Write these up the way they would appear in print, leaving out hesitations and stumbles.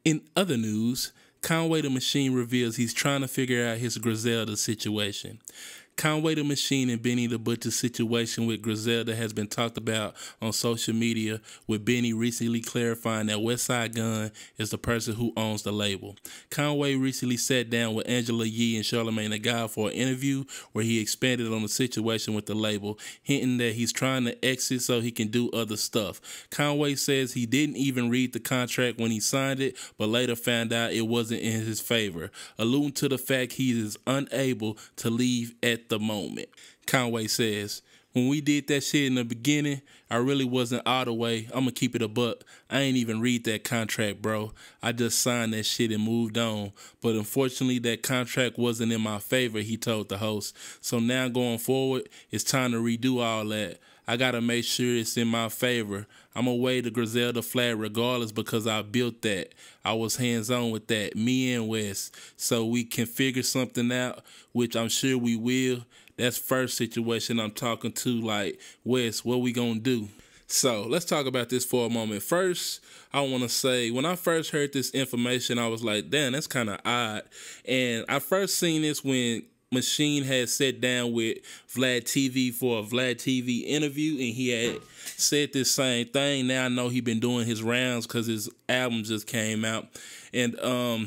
In other news, Conway the Machine reveals he's trying to figure out his Griselda situation. Conway the Machine and Benny the Butcher's situation with Griselda has been talked about on social media, with Benny recently clarifying that Westside Gun is the person who owns the label. Conway recently sat down with Angela Yee and Charlamagne the God for an interview where he expanded on the situation with the label, hinting that he's trying to exit so he can do other stuff. Conway says he didn't even read the contract when he signed it, but later found out it wasn't in his favor, alluding to the fact he is unable to leave at the moment. Conway says, "When we did that shit in the beginning, I really wasn't all the way. I'ma keep it a buck. I ain't even read that contract, bro. I just signed that shit and moved on. But unfortunately, that contract wasn't in my favor," he told the host. "So now going forward, it's time to redo all that. I gotta make sure it's in my favor. I'ma wave the Griselda flag regardless because I built that. I was hands-on with that, me and Wes. So we can figure something out, which I'm sure we will. That's first situation I'm talking to, like, Wes, what we gonna do?" So let's talk about this for a moment. First, I want to say, when I first heard this information, I was like, damn, that's kind of odd. And I first seen this when Machine had sat down with Vlad TV for a Vlad TV interview, and he had said this same thing. Now I know he been doing his rounds because his album just came out, and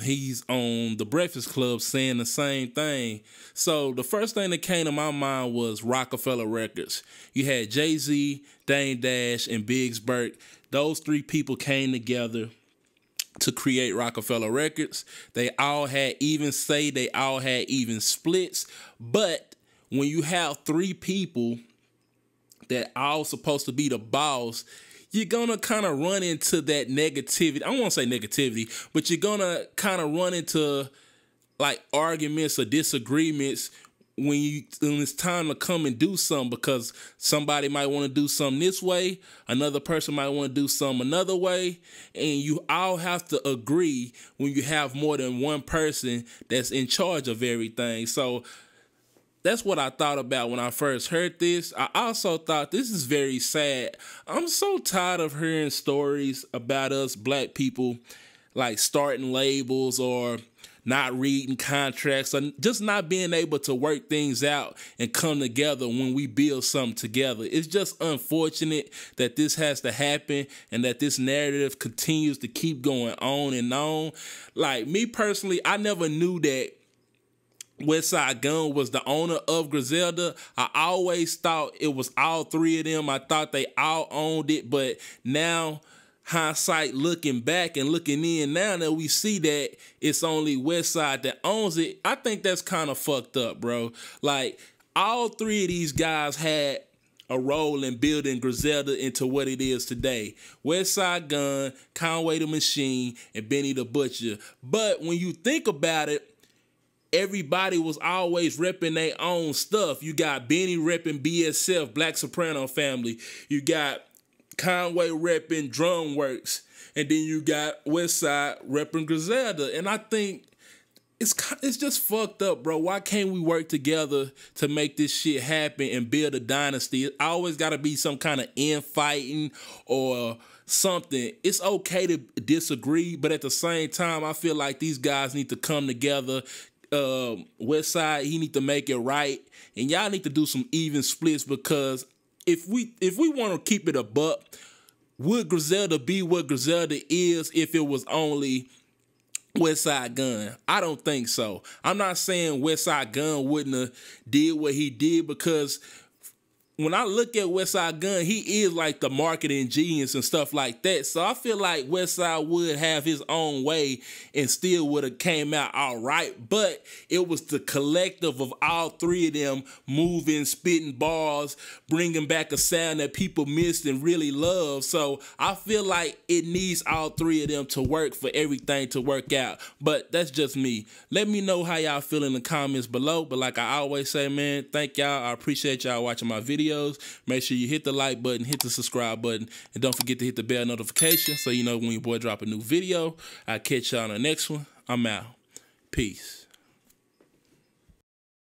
he's on The Breakfast Club saying the same thing. So the first thing that came to my mind was Rockefeller Records. You had Jay-Z, Dame Dash, and Biggs Burke. Those three people came together to create Rockefeller Records. They all had even say, they all had even splits. But when you have three people that all supposed to be the boss, you're gonna kind of run into that negativity. I don't want to say negativity, but you're gonna kind of run into like arguments or disagreements when it's time to come and do something, because somebody might want to do something this way, another person might want to do something another way, and you all have to agree when you have more than one person that's in charge of everything. So that's what I thought about when I first heard this. I also thought this is very sad. I'm so tired of hearing stories about us black people like starting labels or not reading contracts or just not being able to work things out and come together when we build something together. It's just unfortunate that this has to happen and that this narrative continues to keep going on and on. Like me personally, I never knew that Westside Gun was the owner of Griselda. I always thought it was all three of them. I thought they all owned it, but now hindsight, looking back and looking in now that we see that it's only Westside that owns it, I think that's kind of fucked up, bro. Like, all three of these guys had a role in building Griselda into what it is today. Westside Gun, Conway the Machine, and Benny the Butcher. But when you think about it, everybody was always repping their own stuff. You got Benny repping BSF, Black Soprano Family. You got Conway repping Drumworks, and then you got Westside repping Griselda. And I think it's just fucked up, bro. Why can't we work together to make this shit happen and build a dynasty? It always got to be some kind of infighting or something. It's okay to disagree, but at the same time, I feel like these guys need to come together. Westside, he need to make it right, and y'all need to do some even splits, because if we want to keep it a buck, would Griselda be what Griselda is if it was only Westside Gun? I don't think so. I'm not saying Westside Gun wouldn't have did what he did, because when I look at Westside Gun, he is like the marketing genius and stuff like that. So I feel like Westside would have his own way and still would have came out all right. But it was the collective of all three of them moving, spitting bars, bringing back a sound that people missed and really love. So I feel like it needs all three of them to work for everything to work out. But that's just me. Let me know how y'all feel in the comments below. But like I always say, man, thank y'all. I appreciate y'all watching my videos. Make sure you hit the like button, hit the subscribe button, and don't forget to hit the bell notification so you know when your boy drop a new video. I'll catch y'all on the next one. I'm out. Peace.